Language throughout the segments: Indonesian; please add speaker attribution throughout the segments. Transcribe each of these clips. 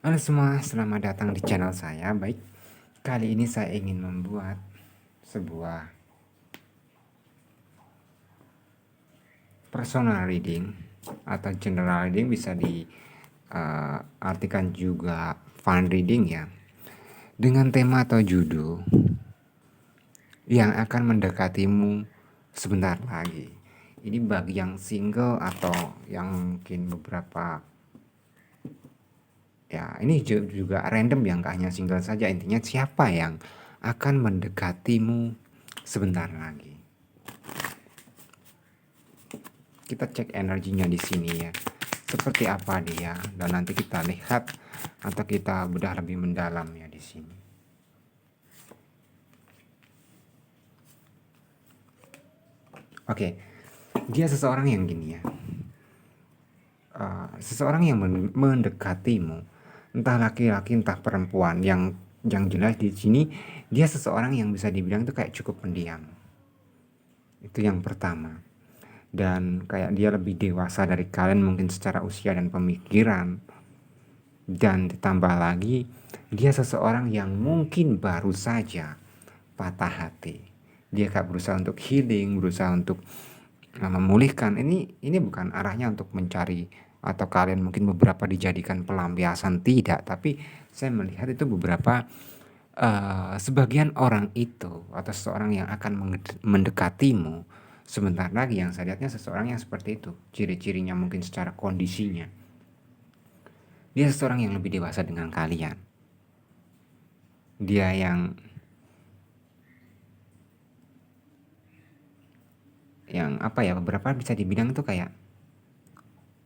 Speaker 1: Halo semua, selamat datang di channel saya. Baik, kali ini saya ingin membuat sebuah personal reading atau general reading, bisa diartikan juga fun reading ya, dengan tema atau judul yang akan mendekatimu sebentar lagi. Ini bagi yang single atau yang mungkin beberapa, ya ini juga random, yang gak hanya single saja. Intinya siapa yang akan mendekatimu sebentar lagi. Kita cek energinya di sini ya, seperti apa dia, dan nanti kita lihat atau kita bedah lebih mendalam ya di sini. Oke, dia seseorang yang gini ya, seseorang yang mendekatimu, entah laki-laki entah perempuan. Yang jelas di sini dia seseorang yang bisa dibilang itu kayak cukup pendiam. Itu yang pertama. Dan kayak dia lebih dewasa dari kalian mungkin secara usia dan pemikiran. Dan ditambah lagi dia seseorang yang mungkin baru saja patah hati. Dia kayak berusaha untuk healing, berusaha untuk memulihkan. Ini bukan arahnya untuk mencari atau kalian mungkin beberapa dijadikan pelampiasan, tidak. Tapi saya melihat itu beberapa sebagian orang itu atau seseorang yang akan mendekatimu sebentar lagi, yang saya lihatnya seseorang yang seperti itu. Ciri-cirinya mungkin secara kondisinya, dia seseorang yang lebih dewasa dengan kalian. Dia yang apa ya, beberapa bisa dibilang itu kayak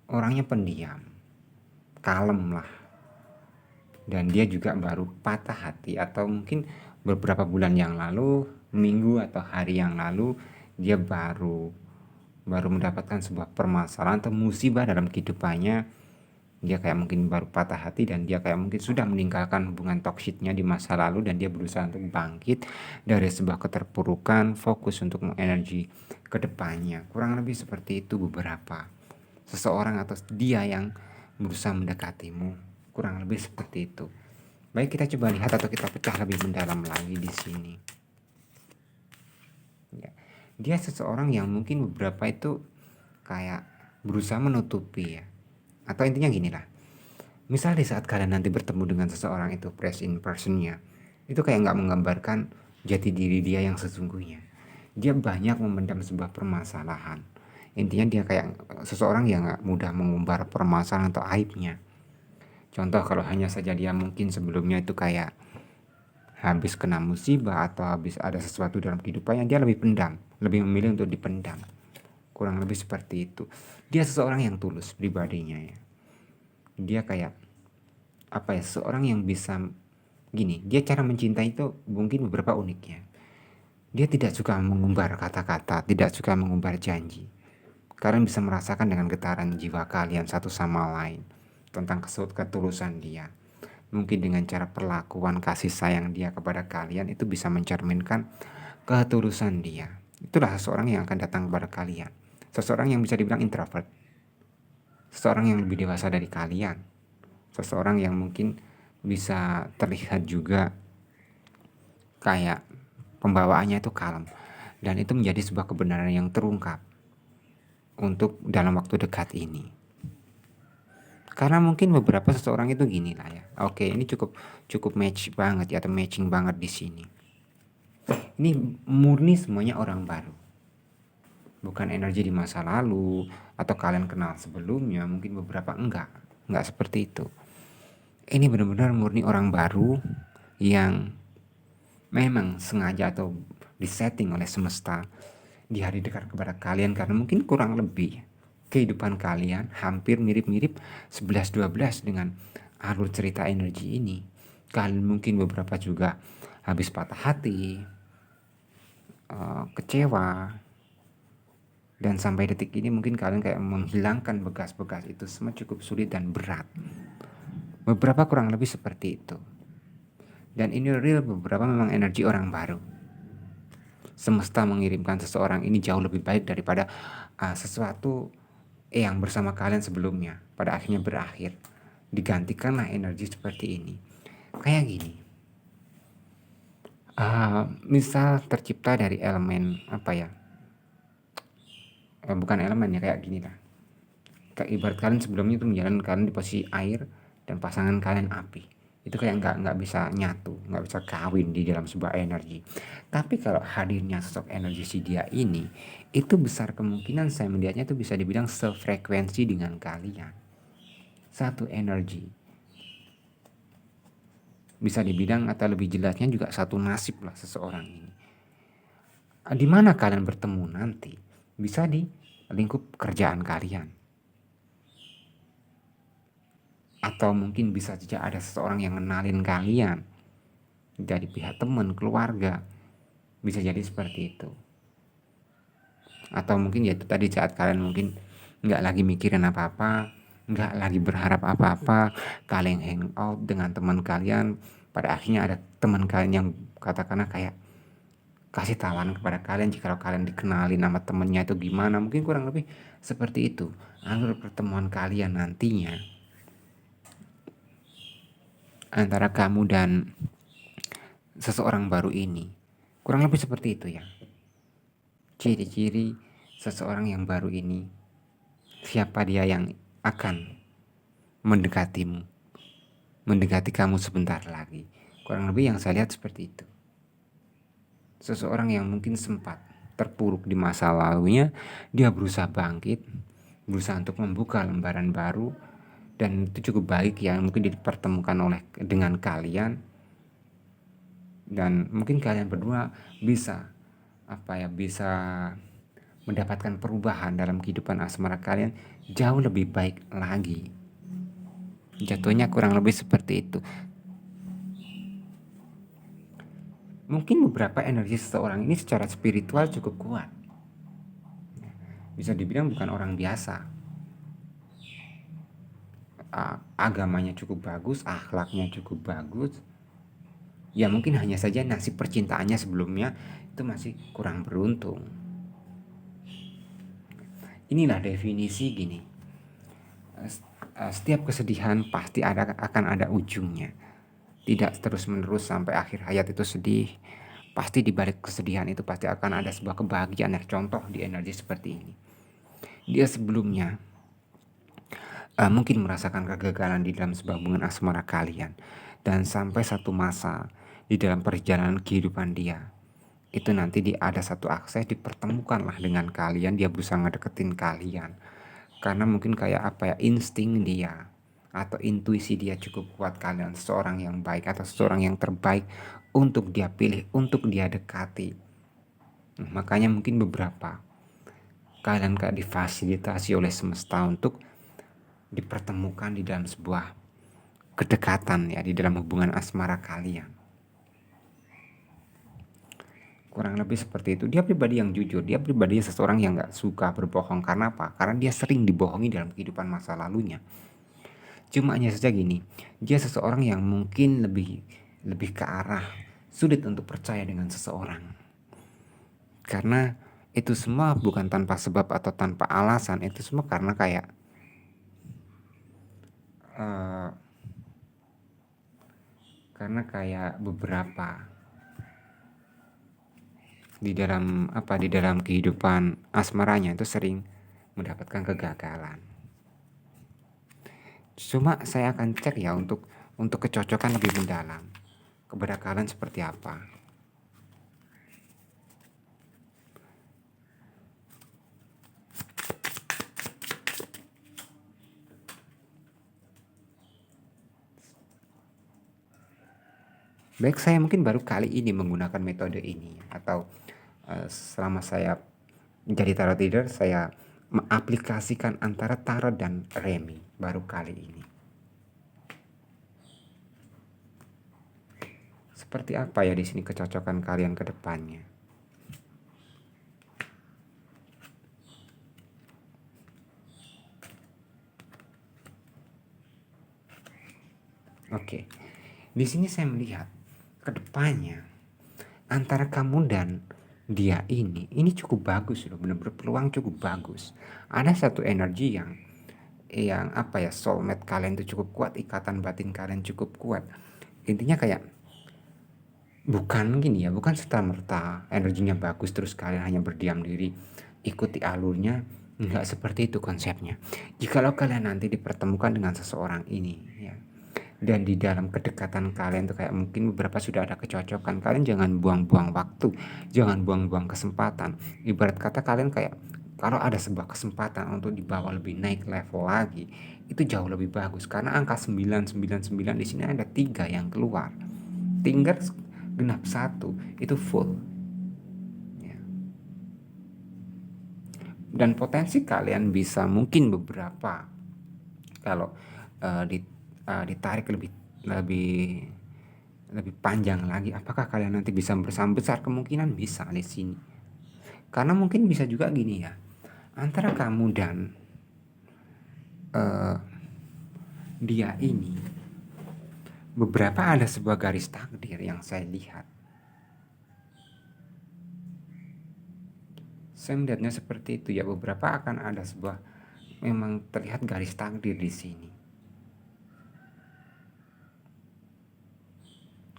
Speaker 1: orangnya pendiam, kalem lah. Dan dia juga baru patah hati, atau mungkin beberapa bulan yang lalu, minggu atau hari yang lalu, dia baru mendapatkan sebuah permasalahan atau musibah dalam kehidupannya. Dia kayak mungkin baru patah hati, dan dia kayak mungkin sudah meninggalkan hubungan toksiknya di masa lalu, dan dia berusaha untuk bangkit dari sebuah keterpurukan, fokus untuk energi ke depannya. Kurang lebih seperti itu beberapa. Seseorang atau dia yang berusaha mendekatimu, kurang lebih seperti itu. Baik, kita coba lihat atau kita pecah lebih mendalam lagi di sini. Ya. Dia seseorang yang mungkin beberapa itu kayak berusaha menutupi ya. Atau intinya gini lah. Misal di saat kalian nanti bertemu dengan seseorang itu, press in personnya, itu kayak nggak menggambarkan jati diri dia yang sesungguhnya. Dia banyak memendam sebuah permasalahan. Intinya dia kayak seseorang yang nggak mudah mengumbar permasalahan atau aibnya. Contoh, kalau hanya saja dia mungkin sebelumnya itu kayak habis kena musibah atau habis ada sesuatu dalam kehidupannya, dia lebih pendam, lebih memilih untuk dipendam. Kurang lebih seperti itu. Dia seseorang yang tulus pribadinya ya. Dia kayak apa ya, seorang yang bisa gini, dia cara mencintai itu mungkin beberapa uniknya. Dia tidak suka mengumbar kata-kata, tidak suka mengumbar janji. Kalian bisa merasakan dengan getaran jiwa kalian satu sama lain tentang ketulusan dia. Mungkin dengan cara perlakuan kasih sayang dia kepada kalian itu bisa mencerminkan ketulusan dia. Itulah seseorang yang akan datang kepada kalian. Seseorang yang bisa dibilang introvert. Seseorang yang lebih dewasa dari kalian. Seseorang yang mungkin bisa terlihat juga kayak pembawaannya itu kalem. Dan itu menjadi sebuah kebenaran yang terungkap untuk dalam waktu dekat ini. Karena mungkin beberapa seseorang itu gini lah ya. Oke, ini cukup match banget ya, atau matching banget di sini. Ini murni semuanya orang baru. Bukan energi di masa lalu atau kalian kenal sebelumnya, mungkin beberapa enggak seperti itu. Ini benar-benar murni orang baru yang memang sengaja atau disetting oleh semesta di hari dekat kepada kalian, karena mungkin kurang lebih kehidupan kalian hampir mirip-mirip 11-12 dengan alur cerita energi ini. Kalian mungkin beberapa juga habis patah hati, kecewa, dan sampai detik ini mungkin kalian kayak menghilangkan bekas-bekas itu semua cukup sulit dan berat. Beberapa kurang lebih seperti itu. Dan ini real, beberapa memang energi orang baru. Semesta mengirimkan seseorang ini jauh lebih baik daripada sesuatu yang bersama kalian sebelumnya pada akhirnya berakhir. digantikanlah energi seperti ini. Kayak gini, misal tercipta dari elemen apa ya, bukan elemen ya, kayak gini lah. Kayak ibarat kalian sebelumnya itu menjalani kalian di posisi air dan pasangan kalian api. Itu kayak nggak bisa nyatu, nggak bisa kawin di dalam sebuah energi. Tapi kalau hadirnya sosok energi si dia ini, itu besar kemungkinan saya melihatnya itu bisa dibilang sefrekuensi dengan kalian. Satu energi. Bisa dibilang atau lebih jelasnya juga satu nasib lah seseorang ini. Di mana kalian bertemu nanti? Bisa di lingkup kerjaan kalian. Atau mungkin bisa saja ada seseorang yang kenalin kalian dari pihak teman, keluarga. Bisa jadi seperti itu. Atau mungkin ya itu tadi saat kalian mungkin nggak lagi mikirin apa-apa, nggak lagi berharap apa-apa, kalian hangout dengan teman kalian, pada akhirnya ada teman kalian yang katakanlah kayak kasih tawaran kepada kalian jika kalian dikenalin nama temennya itu gimana, mungkin kurang lebih seperti itu. Alur pertemuan kalian nantinya antara kamu dan seseorang baru ini kurang lebih seperti itu ya. Ciri-ciri seseorang yang baru ini, siapa dia yang akan mendekatimu, mendekati kamu sebentar lagi. Kurang lebih yang saya lihat seperti itu. Seseorang yang mungkin sempat terpuruk di masa lalunya, dia berusaha bangkit, berusaha untuk membuka lembaran baru, dan itu cukup baik ya, mungkin dipertemukan dengan kalian, dan mungkin kalian berdua bisa bisa mendapatkan perubahan dalam kehidupan asmara kalian jauh lebih baik lagi. Jatuhnya kurang lebih seperti itu. Mungkin beberapa energi seseorang ini secara spiritual cukup kuat. Bisa dibilang bukan orang biasa. Agamanya cukup bagus, akhlaknya cukup bagus. Ya mungkin hanya saja nasib percintaannya sebelumnya itu masih kurang beruntung. Inilah definisi gini. Setiap kesedihan pasti akan ada ujungnya. Tidak terus menerus sampai akhir hayat itu sedih. Pasti di balik kesedihan itu pasti akan ada sebuah kebahagiaan. Contoh di energi seperti ini. Dia sebelumnya mungkin merasakan kegagalan di dalam sebuah hubungan asmara kalian. Dan sampai satu masa di dalam perjalanan kehidupan dia, itu nanti ada satu akses dipertemukanlah dengan kalian. Dia berusaha ngedeketin kalian karena mungkin kayak insting dia atau intuisi dia cukup kuat kalian seseorang yang baik atau seseorang yang terbaik untuk dia pilih, untuk dia dekati. Makanya mungkin beberapa kalian kayak difasilitasi oleh semesta untuk dipertemukan di dalam sebuah kedekatan ya, di dalam hubungan asmara kalian. Kurang lebih seperti itu. Dia pribadi yang jujur, dia pribadi seseorang yang gak suka berbohong. Karena apa? Karena dia sering dibohongi dalam kehidupan masa lalunya. Cuma hanya saja gini, dia seseorang yang mungkin lebih ke arah sulit untuk percaya dengan seseorang. Karena itu semua bukan tanpa sebab atau tanpa alasan. Itu semua karena kayak beberapa di dalam kehidupan asmaranya itu sering mendapatkan kegagalan. Cuma saya akan cek ya untuk kecocokan lebih mendalam kepada kalian seperti apa. Baik, saya mungkin baru kali ini menggunakan metode ini, atau selama saya menjadi tarot reader, saya mengaplikasikan antara tarot dan remi baru kali ini. Seperti apa ya di sini kecocokan kalian ke depannya? Oke. Di sini saya melihat ke depannya antara kamu dan dia ini cukup bagus loh, benar-benar peluang cukup bagus. Ada satu energi yang yang apa ya, soulmate kalian itu cukup kuat, ikatan batin kalian cukup kuat. Intinya kayak bukan gini ya, bukan serta-merta energinya bagus terus kalian hanya berdiam diri, ikuti alurnya, enggak seperti itu konsepnya. Jikalau kalian nanti dipertemukan dengan seseorang ini ya, dan di dalam kedekatan kalian tuh kayak mungkin beberapa sudah ada kecocokan, kalian jangan buang-buang waktu, jangan buang-buang kesempatan. Ibarat kata kalian kayak kalau ada sebuah kesempatan untuk dibawa lebih naik level lagi, itu jauh lebih bagus karena angka 999 di sini ada 3 yang keluar. Tinggal genap 1 itu full ya. Dan potensi kalian bisa mungkin beberapa kalau ditarik lebih lebih lebih panjang lagi, apakah kalian nanti bisa bersama, besar kemungkinan bisa di sini. Karena mungkin bisa juga gini ya, antara kamu dan dia ini beberapa ada sebuah garis takdir yang saya lihat. Saya melihatnya seperti itu ya, beberapa akan ada sebuah memang terlihat garis takdir di sini.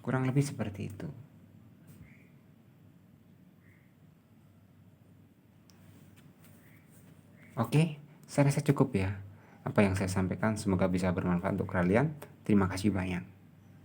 Speaker 1: Kurang lebih seperti itu. Oke, saya rasa cukup ya apa yang saya sampaikan, semoga bisa bermanfaat untuk kalian. Terima kasih banyak.